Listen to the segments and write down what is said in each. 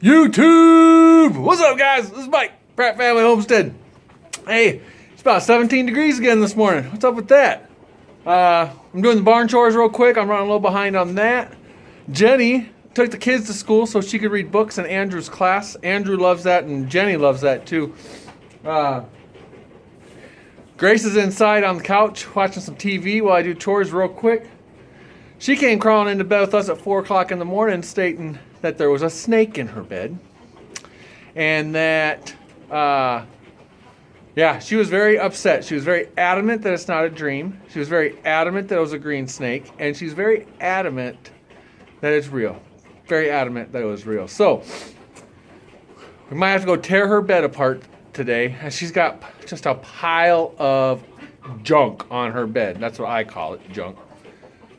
YouTube! What's up, guys? This is Mike, Pratt Family Homestead. Hey, it's about 17 degrees again this morning. What's up with that? I'm doing the barn chores real quick. I'm running a little behind on that. Jenny took the kids to school so she could read books in Andrew's class. Andrew loves that, and Jenny loves that too. Grace is inside on the couch watching some TV while I do chores real quick. She came crawling into bed with us at 4 o'clock in the morning stating that there was a snake in her bed. And that, she was very upset. She was very adamant that it's not a dream. She was very adamant that it was a green snake. And she's very adamant that it's real. Very adamant that it was real. So, we might have to go tear her bed apart today. And she's got just a pile of junk on her bed. That's what I call it, junk.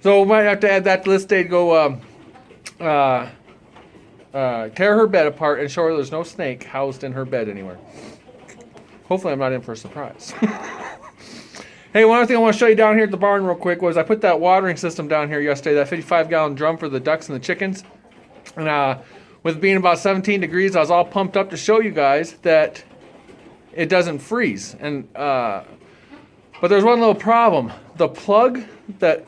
So, we might have to add that to the list today to go tear her bed apart and show her there's no snake housed in her bed anywhere. Hopefully I'm not in for a surprise. Hey, one other thing I want to show you down here at the barn real quick was I put that watering system down here yesterday, that 55-gallon drum for the ducks and the chickens. And with it being about 17 degrees, I was all pumped up to show you guys that it doesn't freeze. And but there's one little problem. The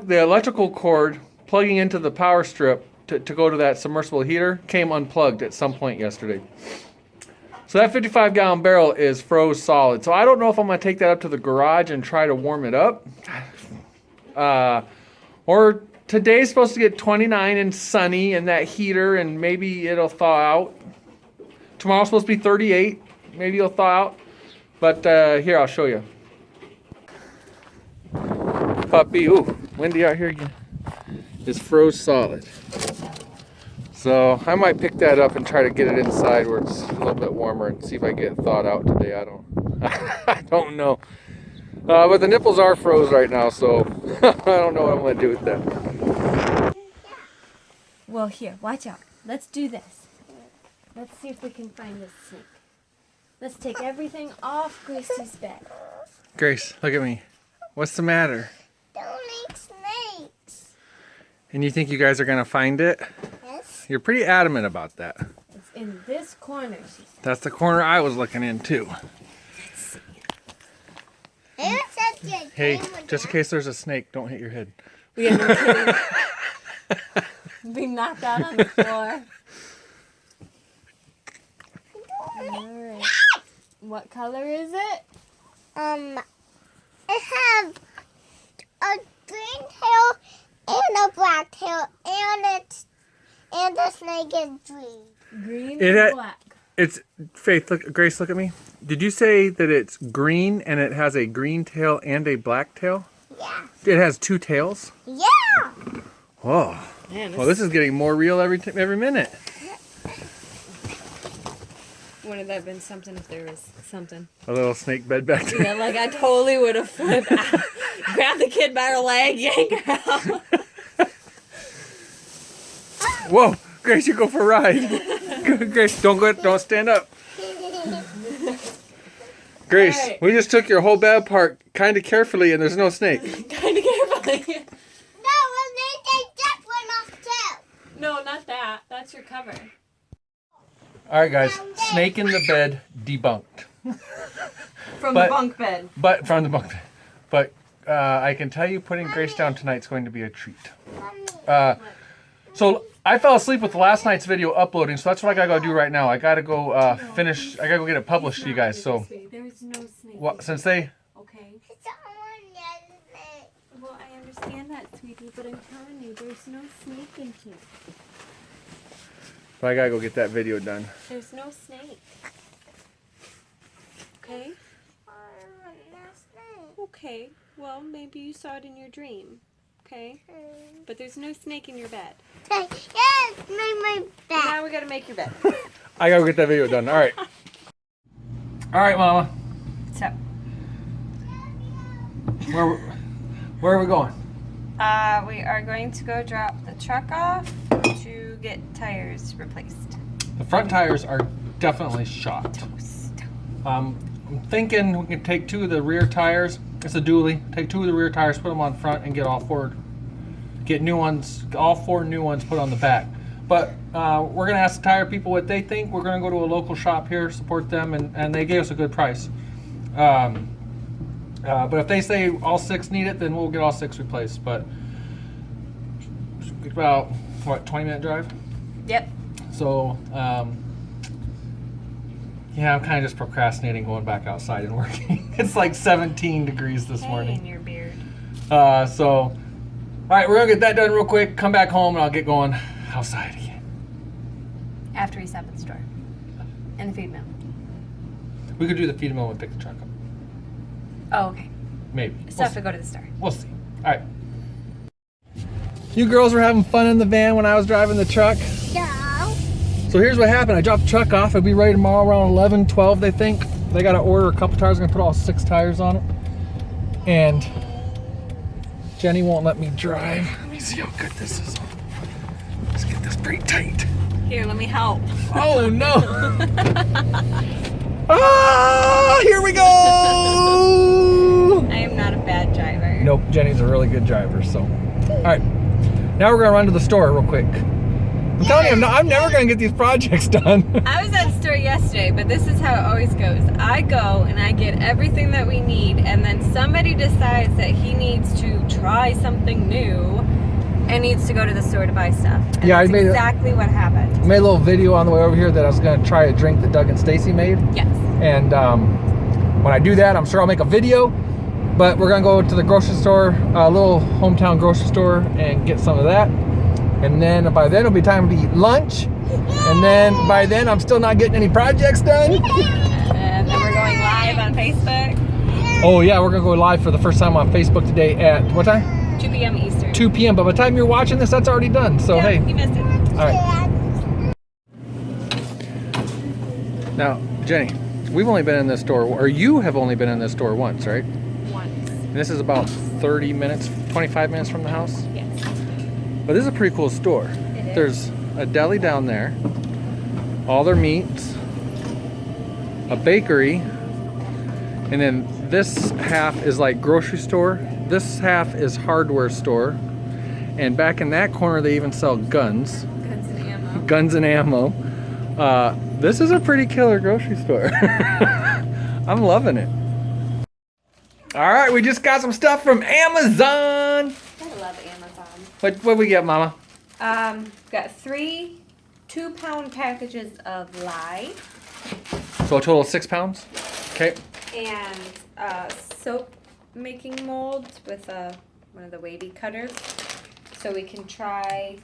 electrical cord plugging into the power strip to go to that submersible heater came unplugged at some point yesterday. So that 55-gallon barrel is froze solid. So I don't know if I'm going to take that up to the garage and try to warm it up. Or today's supposed to get 29 and sunny in that heater, and maybe it'll thaw out. Tomorrow's supposed to be 38. Maybe it'll thaw out. But here, I'll show you. Puppy, ooh, windy out here again. Is froze solid. So I might pick that up and try to get it inside where it's a little bit warmer and see if I get it thawed out today. I don't know. But the nipples are froze right now, so I don't know what I'm going to do with that. Well, here, watch out. Let's do this. Let's see if we can find this snake. Let's take everything off Gracie's bed. Grace, look at me. What's the matter? Don't eat snakes. And you think you guys are going to find it? Yes. You're pretty adamant about that. It's in this corner, she said. That's the corner I was looking in, too. Let's see. Hey, just in case there's a snake, don't hit your head. We are no kidding. Be knocked out on the floor. Alright. What color is it? It has a green tail and a black tail, and the snake is green. Green and black. It's Faith. Look, Grace. Look at me. Did you say that it's green and it has a green tail and a black tail? Yeah. It has two tails. Yeah. Whoa. Man, Well, this is getting more real every minute. Wouldn't that have been something if there was something? A little snake bed back there. Yeah, like I totally would have flipped out. Grabbed the kid by her leg, yank her out. Whoa, Grace, you go for a ride. Grace, don't stand up. Grace, Right. We just took your whole bed apart kind of carefully, and there's no snake. Kind of carefully. No, they take that one off too. No, not that. That's your cover. All right, guys. Snake in the bed debunked. From But- the bunk bed. But from the bunk bed. But I can tell you, putting Grace down tonight's going to be a treat. So I fell asleep with last night's video uploading, so that's what I gotta go do right now. I gotta go finish. I gotta go get it published to you guys. So, There is no snake. since they, Okay. It's on the other snake. Well, I understand that, sweetie, but I'm telling you, there's no snake in here. but I gotta go get that video done. There's no snake. Okay? Okay. Well, maybe you saw it in your dream. Okay? But there's no snake in your bed. Yes, my back. Now we gotta make your bed. I gotta go get that video done. All right. All right, Mama. So, Where are we going? we are going to go drop the truck off to get tires replaced. The front tires are definitely shot. I'm thinking we can take two of the rear tires. It's a dually. Take two of the rear tires, put them on front, and get all new ones, all four new ones put on the back. But we're going to ask the tire people what they think. We're going to go to a local shop here, support them, and they gave us a good price. But if they say all 6 need it, then we'll get all 6 replaced. But it's about, what, 20-minute drive? Yep. So, yeah, I'm kind of just procrastinating going back outside and working. It's like 17 degrees this morning. In your beard. So, all right, we're going to get that done real quick, come back home, and I'll get going outside again. After we stop at the store. And the feed mill. We could do the feed mill and pick the truck up. Oh, okay. Maybe. Still have to go to the store. We'll see. All right. You girls were having fun in the van when I was driving the truck. No. So here's what happened. I dropped the truck off. It'll be ready tomorrow around 11, 12, they think. They got to order a couple tires. I'm going to put all 6 tires on it. And Jenny won't let me drive. Let me see how good this is. Let's get this pretty tight. Here, let me help. Oh, no. Ah, here we go. I am not a bad driver. Nope, Jenny's a really good driver, so. All right, now we're gonna run to the store real quick. I'm telling you, I'm never gonna get these projects done. I was at the store yesterday, but this is how it always goes. I go and I get everything that we need, and then somebody decides that he needs to try something new and needs to go to the store to buy stuff. And Yeah, that's exactly what happened. I made a little video on the way over here that I was gonna try a drink that Doug and Stacy made. Yes. And when I do that, I'm sure I'll make a video. But we're gonna go to the grocery store, a little hometown grocery store, and get some of that. And then by then it'll be time to eat lunch. And then by then I'm still not getting any projects done. And then we're going live on Facebook. Oh yeah, we're gonna go live for the first time on Facebook today at what time? 2 p.m. Eastern. 2 p.m. But by the time you're watching this, that's already done. So yeah, hey. you missed it. All right. Now, Jenny, we've only been in this store, or you have only been in this store once, right? Once. And this is about 30 minutes, 25 minutes from the house. Yes. But this is a pretty cool store. It is. There's a deli down there, all their meats, a bakery, and then this half is like grocery store. This half is hardware store. And back in that corner, they even sell guns. Guns and ammo. Guns and ammo. This is a pretty killer grocery store. I'm loving it. All right, we just got some stuff from Amazon. I love Amazon. What we get, Mama? Got 3 2-pound packages of lye So a total of 6 pounds. Okay. and soap making molds with one of the wavy cutters, so we can try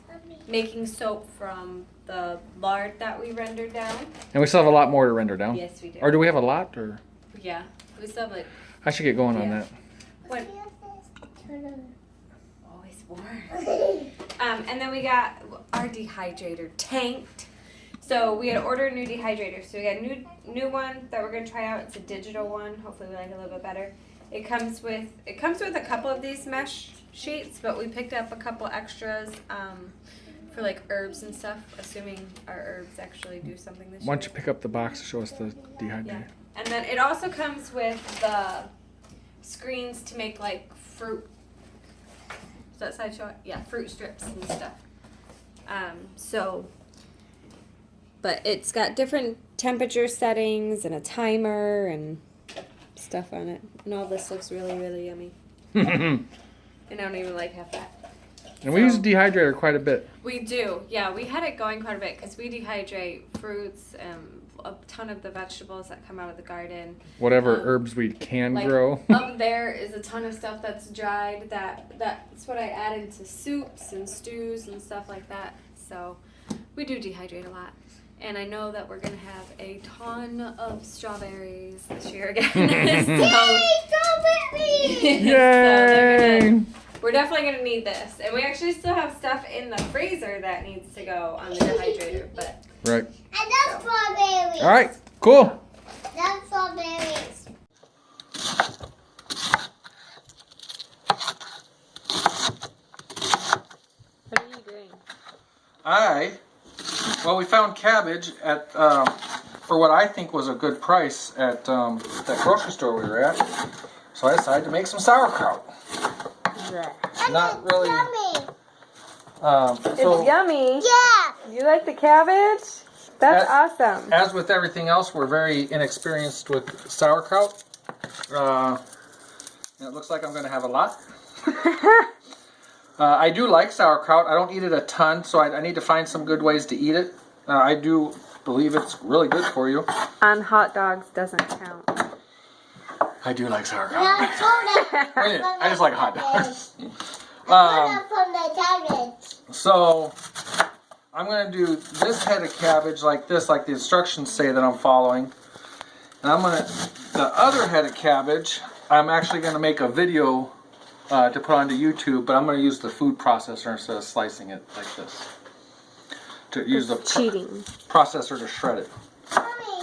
making soap from the lard that we rendered down. And we still have a lot more to render down. Yes, we do. Or do we have a lot? Or Yeah, we still have like I should get going on Yeah. that. what? Always warm. And then we got our dehydrator tanked. So we had ordered a new dehydrator. So we got a new one that we're gonna try out. It's a digital one. Hopefully we like it a little bit better. It comes with a couple of these mesh sheets, but we picked up a couple extras for like herbs and stuff, assuming our herbs actually do something this year. Why don't you pick up the box to show us the dehydrator? Yeah. And then it also comes with the screens to make like fruit. Does that side show it? Yeah, fruit strips and stuff. But it's got different temperature settings and a timer and stuff on it. And all this looks really, really yummy. And I don't even like half that. And we use a dehydrator quite a bit. We do, yeah. We had it going quite a bit because we dehydrate fruits and a ton of the vegetables that come out of the garden. Whatever herbs we can grow. Up there is a ton of stuff that's dried. That's what I add into soups and stews and stuff like that. So we do dehydrate a lot. And I know that we're gonna have a ton of strawberries this year again. Yay! We're definitely gonna need this, and we actually still have stuff in the freezer that needs to go on the dehydrator. But Right. I love strawberries. All right. Cool. Love strawberries. what are you doing? Well, we found cabbage at for what I think was a good price at that grocery store we were at. So I decided to make some sauerkraut. Not really. Yummy. So It's yummy. Yeah. You like the cabbage? That's awesome. As with everything else, we're very inexperienced with sauerkraut. It looks like I'm going to have a lot. I do like sauerkraut. I don't eat it a ton, so I need to find some good ways to eat it. I do believe it's really good for you. On hot dogs doesn't count. I do like sauerkraut. I I just like hot dogs. from the cabbage. So I'm going to do this head of cabbage like this, like the instructions say that I'm following. And the other head of cabbage, I'm actually going to make a video to put onto YouTube, but I'm going to use the food processor instead of slicing it like this. To use the cheating processor to shred it. Mommy.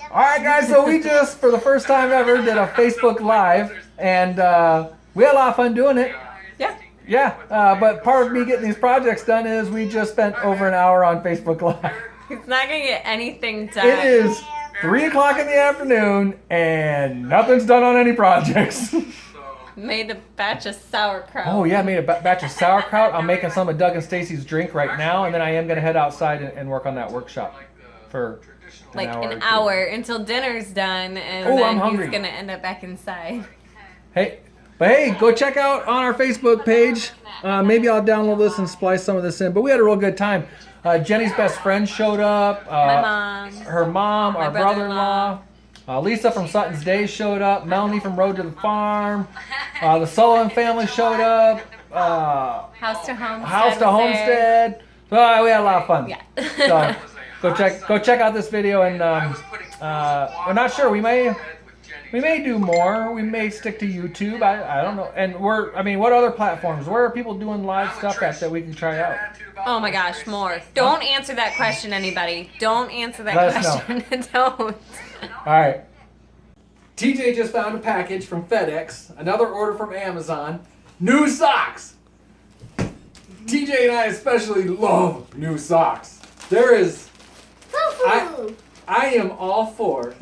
Alright guys, so we just, for the first time ever, did a Facebook Live, and we had a lot of fun doing it. Yeah. Yeah, but part of me getting these projects done is we just spent over an hour on Facebook Live. He's not gonna get anything done. It is 3 o'clock in the afternoon, and nothing's done on any projects. Made a batch of sauerkraut. Oh yeah, I made a batch of sauerkraut. I'm making some of Doug and Stacy's drink right now, and then I am going to head outside and work on that workshop for like an an hour until dinner's done, and I'm then hungry. he's gonna end up back inside. Hey, but hey, go check out on our Facebook page. Maybe I'll download this and splice some of this in. But we had a real good time. Jenny's best friend showed up. My mom. Her mom, our brother-in-law. Lisa from Sutton's Day showed up. Melanie from Road to the Farm. The Sullivan family showed up. House to Homestead. House to Homestead. So we had a lot of fun. Yeah. So go check out this video, and we're not sure. We may do more. We may stick to YouTube. I don't know. And what other platforms? Where are people doing live stuff at that we can try out? Oh my gosh, more. Don't answer that question, anybody. Don't answer that Let us question. Don't. All right. TJ just found a package from FedEx. Another order from Amazon. New socks. TJ and I especially love new socks. There is. I am all for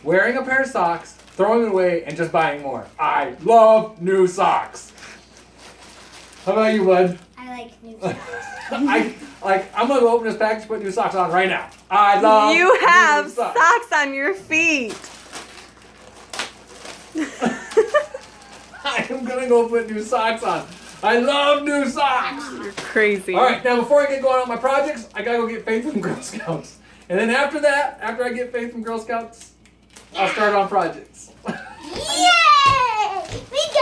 wearing a pair of socks, throwing it away, and just buying more. I love new socks. How about you, bud? I like new socks. I'm gonna go open this package, put new socks on right now. I love You have new socks. socks on your feet. I am gonna go put new socks on. I love new socks. You're crazy. All right, now before I get going on my projects, I gotta go get Faith from Girl Scouts. And then after that, after I get Faith from Girl Scouts, I'll start on projects. Yay!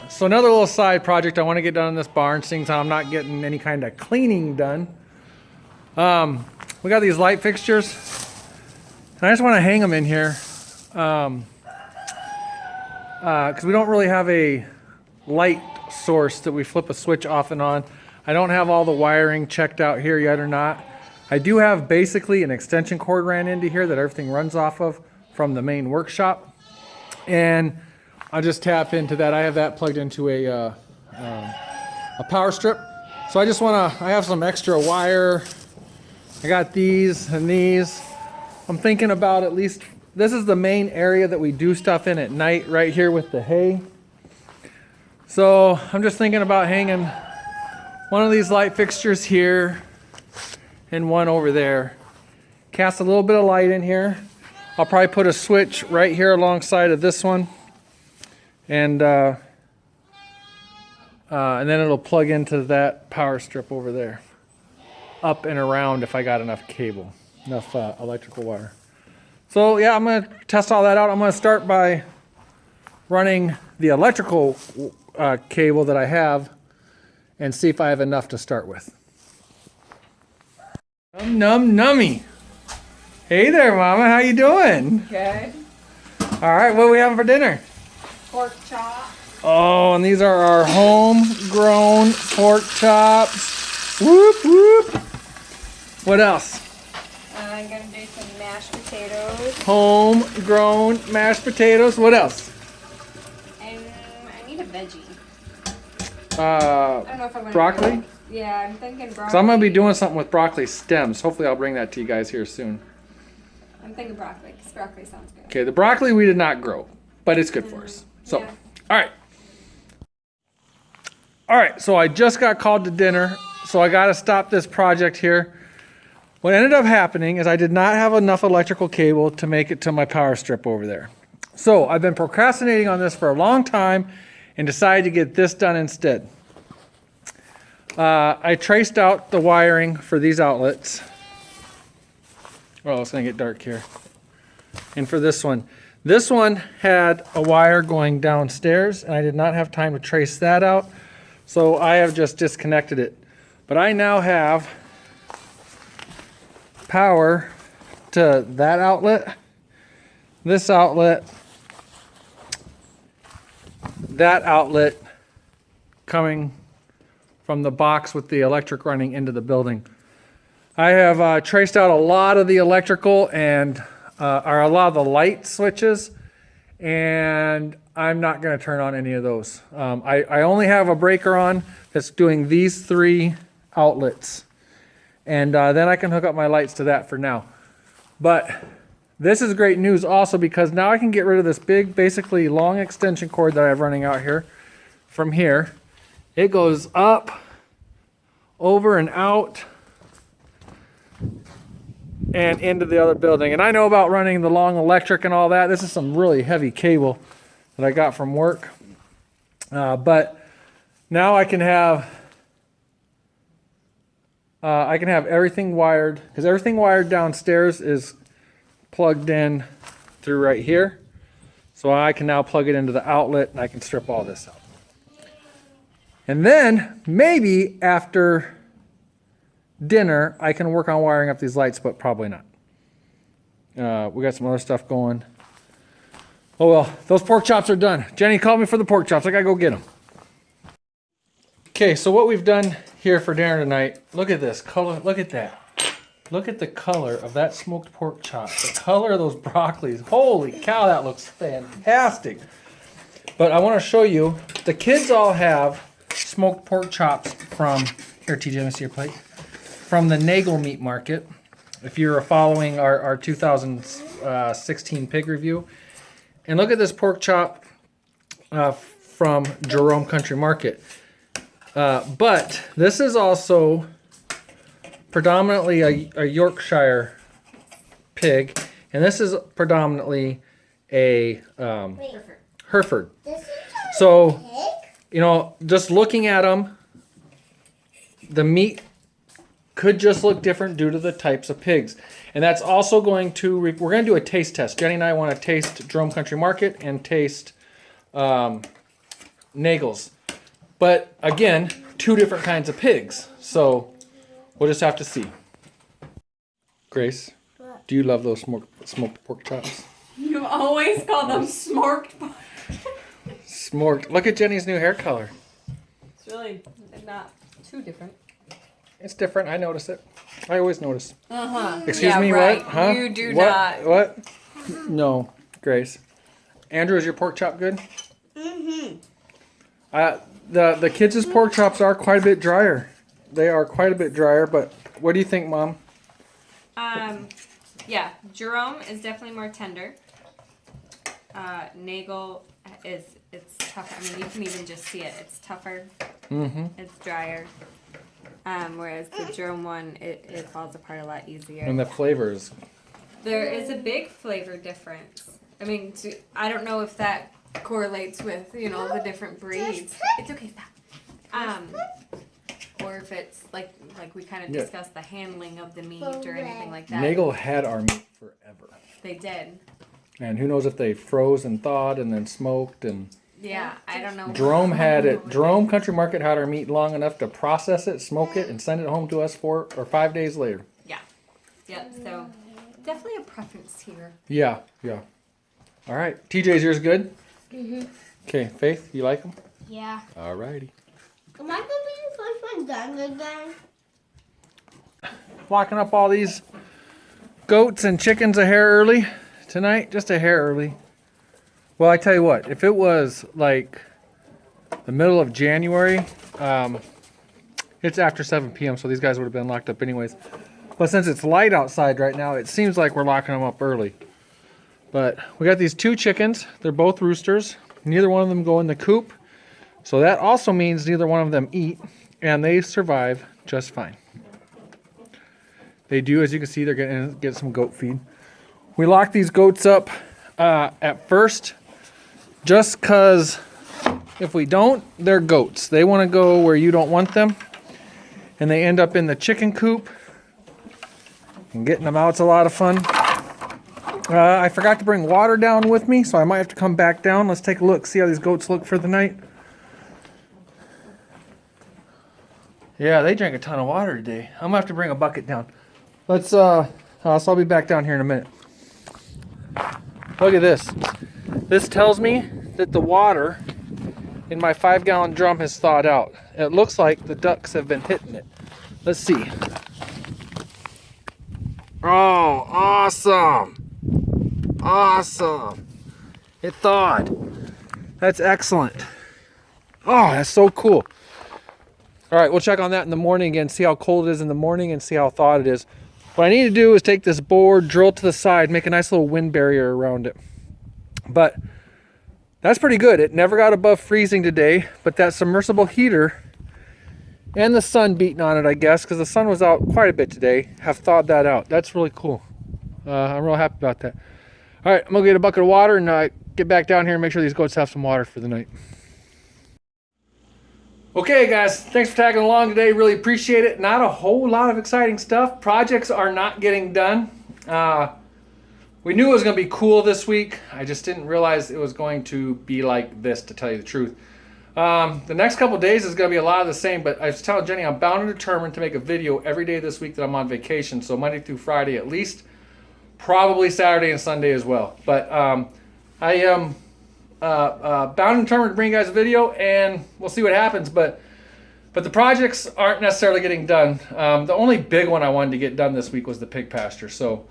So another little side project I want to get done in this barn, seeing as I'm not getting any kind of cleaning done. We got these light fixtures, and I just want to hang them in here because we don't really have a light source that we flip a switch off and on. I don't have all the wiring checked out here yet or not. I do have basically an extension cord ran into here that everything runs off of from the main workshop, and I'll just tap into that. I have that plugged into a power strip. So I just want to, I have some extra wire. I got these and these. I'm thinking about at least, this is the main area that we do stuff in at night right here with the hay. So I'm just thinking about hanging one of these light fixtures here and one over there. Cast a little bit of light in here. I'll probably put a switch right here alongside of this one. And then it'll plug into that power strip over there. Up and around if I got enough cable, enough electrical wire. So yeah, I'm gonna test all that out. I'm gonna start by running the electrical cable that I have and see if I have enough to start with. Nummy. Hey there, Mama, how you doing? Good. All right, what are we having for dinner? Pork chop. Oh, and these are our homegrown pork chops. Whoop, whoop. What else? I'm gonna do some mashed potatoes. Homegrown mashed potatoes. What else? And I need a veggie. Uh, I don't know if I'm gonna broccoli? do- Yeah, I'm thinking broccoli. So I'm going to be doing something with broccoli stems. Hopefully I'll bring that to you guys here soon. I'm thinking broccoli, because broccoli sounds good. Okay, the broccoli we did not grow, but it's good for us. So, Yeah. all right. All right, so I just got called to dinner. so I got to stop this project here. What ended up happening is I did not have enough electrical cable to make it to my power strip over there. So I've been procrastinating on this for a long time and decided to get this done instead. I traced out the wiring for these outlets. Oh, it's going to get dark here. And for this one had a wire going downstairs, and I did not have time to trace that out. So I have just disconnected it. But I now have power to that outlet, this outlet, that outlet coming from the box with the electric running into the building. I have traced out a lot of the electrical and or a lot of the light switches, and I'm not going to turn on any of those. I only have a breaker on that's doing these 3 outlets, and then I can hook up my lights to that for now. But this is great news also because now I can get rid of this big, basically long extension cord that I have running out here. From here, it goes up, over and out, and into the other building. And I know about running the long electric and all that. This is some really heavy cable that I got from work. But now I can have everything wired, because everything wired downstairs is plugged in through right here. So I can now plug it into the outlet and I can strip all this out. And then maybe after dinner, I can work on wiring up these lights, but probably not. We got some other stuff going. Oh well, those pork chops are done. Jenny called me for the pork chops. I gotta go get them. Okay, so what we've done here for dinner tonight, look at this color, look at that. Look at the color of that smoked pork chop. The color of those broccolis. Holy cow, that looks fantastic. But I want to show you, the kids all have smoked pork chops from, here TJ, let me see your plate, from the Nagel Meat Market. If you're following our 2016 pig review. And look at this pork chop from Jerome Country Market. But this is also predominantly a Yorkshire pig, and this is predominantly a Hereford. So, you know, just looking at them, the meat could just look different due to the types of pigs. And that's also going to, we're going to do a taste test. Jenny and I want to taste Jerome Country Market and taste Nagel's. But again, 2 different kinds of pigs. So we'll just have to see. Grace, do you love those smoked pork chops? You always call them smoked. Smoked. Look at Jenny's new hair color. It's really not too different. It's different. I notice it. I always notice. Excuse yeah, me, right. what? Huh? You do what? not. What? No, Grace. Andrew, is your pork chop good? The kids' pork chops are quite a bit drier. They are quite a bit drier, but what do you think, Mom? Yeah, Jerome is definitely more tender. Nagel it's tougher. I mean, you can even just see it. It's tougher. It's drier. Whereas the Jerome one, it falls apart a lot easier. And the flavors. There is a big flavor difference. I mean, I don't know if that correlates with, you know, the different breeds. It's okay, stop. Or if it's like we kind of discussed the handling of the meat or anything like that. Nagel had our meat forever. They did. And who knows if they froze and thawed and then smoked and... Yeah, I don't know. Jerome had it. Jerome Country Market had our meat long enough to process it, smoke it, and send it home to us 4 or 5 days later. Yeah. Yep, so definitely a preference here. Yeah. All right. TJ's yours good? Okay, Faith, you like them? Yeah. All righty. Am I going to be the first one done again? Locking up all these goats and chickens a hair early tonight. Just a hair early. Well, I tell you what, if it was like the middle of January, it's after 7 p.m., so these guys would have been locked up anyways. But since it's light outside right now, it seems like we're locking them up early. But we got these 2 chickens. They're both roosters. Neither one of them go in the coop. So that also means neither one of them eat. and they survive just fine. They do, as you can see, they're going to get some goat feed. We lock these goats up at first just because if we don't, they're goats. They want to go where you don't want them, and they end up in the chicken coop, and getting them out's a lot of fun. I forgot to bring water down with me, so I might have to come back down. Let's take a look, see how these goats look for the night. Yeah, they drank a ton of water today. I'm gonna have to bring a bucket down. Let's so I'll be back down here in a minute. Look at this. This tells me that the water in my 5-gallon drum has thawed out. It looks like the ducks have been hitting it. Let's see. Oh, awesome. Awesome. It thawed. That's excellent. Oh, that's so cool. All right, we'll check on that in the morning again, see how cold it is in the morning and see how thawed it is. What I need to do is take this board, drill it to the side, make a nice little wind barrier around it. But that's pretty good. It never got above freezing today, but that submersible heater and the sun beating on it, I guess, because the sun was out quite a bit today, have thawed that out. That's really cool. I'm real happy about that. All right, I'm going to get a bucket of water and get back down here and make sure these goats have some water for the night. Okay, guys, thanks for tagging along today. Really appreciate it. Not a whole lot of exciting stuff. Projects are not getting done. We knew it was going to be cool this week. I just didn't realize it was going to be like this, to tell you the truth. The next couple days is going to be a lot of the same, but I was telling Jenny I'm bound and determined to make a video every day this week that I'm on vacation, so Monday through Friday at least, probably Saturday and Sunday as well. But I am bound and determined to bring you guys a video, and we'll see what happens. But the projects aren't necessarily getting done. The only big one I wanted to get done this week was the pig pasture, so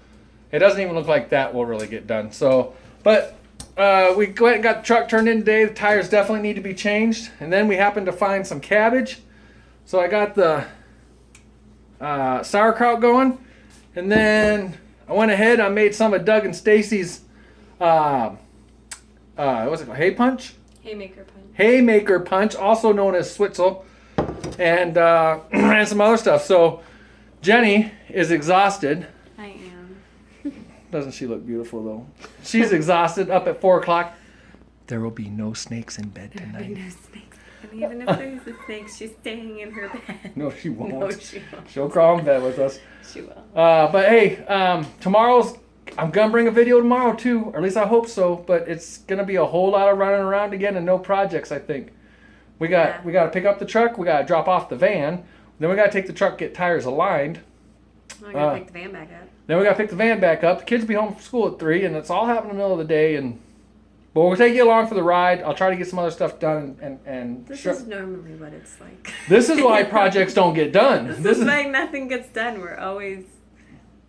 it doesn't even look like that will really get done. So, but we went and got the truck turned in today. The tires definitely need to be changed, and then we happened to find some cabbage, so I got the sauerkraut going, and then I went ahead. I made some of Doug and Stacy's what's it called? Hay punch? Haymaker punch. Haymaker punch, also known as Switzel, and and some other stuff. So Jenny is exhausted. I am. Doesn't she look beautiful though? She's exhausted. Up at 4 o'clock. There will be no snakes in bed tonight. No snakes. And even if there's a snake, she's staying in her bed. No, she won't. No, she won't. She'll crawl in bed with us. She will. But hey, I'm gonna bring a video tomorrow too, or at least I hope so. But it's gonna be a whole lot of running around again and no projects. I think we got to pick up the truck, we got to drop off the van, then we got to take the truck, get tires aligned. I gotta pick the van back up. Then we got to pick the van back up. The kids will be home from school at 3, and it's all happening in the middle of the day. But we'll take you along for the ride. I'll try to get some other stuff done. And This is normally what it's like. This is why projects don't get done. This is like nothing gets done. We're always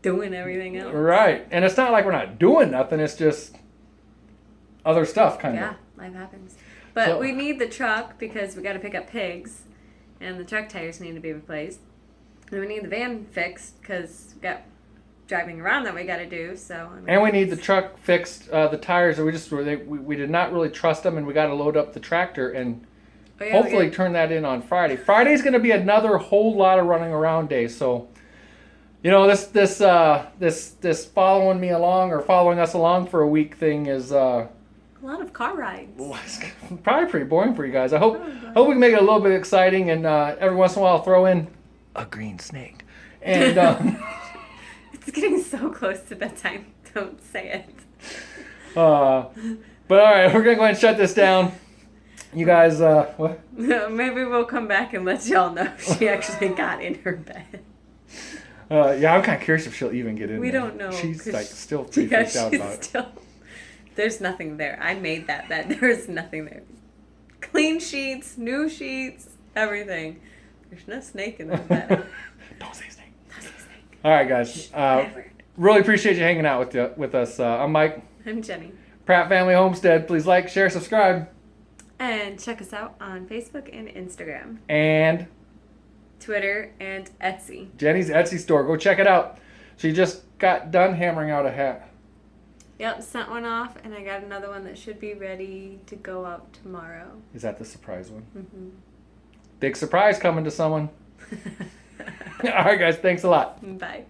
doing everything else. Right. And it's not like we're not doing nothing. It's just other stuff, kind of. Yeah, life happens. But we need the truck because we got to pick up pigs, and the truck tires need to be replaced. And we need the van fixed because we got driving around that we got to do. So. And we need the truck fixed. The tires, we did not really trust them, and we got to load up the tractor and hopefully turn that in on Friday. Friday's going to be another whole lot of running around day. So, you know, this following me along or following us along for a week thing is a lot of car rides. Probably pretty boring for you guys. I hope we can make it a little bit exciting, and every once in a while throw in a green snake. And it's getting so close to bedtime. Don't say it. But all right, we're gonna go ahead and shut this down. You guys, what? Maybe we'll come back and let y'all know if she actually got in her bed. Yeah, I'm kind of curious if she'll even get in. We there. don't know. She's like still pretty freaked out about it. There's nothing there. I made that bed. There's nothing there. Clean sheets, new sheets, everything. There's no snake in that bed. Don't say snake. Don't say snake. All right, guys. Really appreciate you hanging out with us. I'm Mike. I'm Jenny. Pratt Family Homestead. Please like, share, subscribe. And check us out on Facebook and Instagram. And Twitter and Etsy. Jenny's Etsy store. Go check it out. She just got done hammering out a hat. Yep, sent one off, and I got another one that should be ready to go out tomorrow. Is that the surprise one? Mm-hmm. Big surprise coming to someone. All right, guys. Thanks a lot. Bye.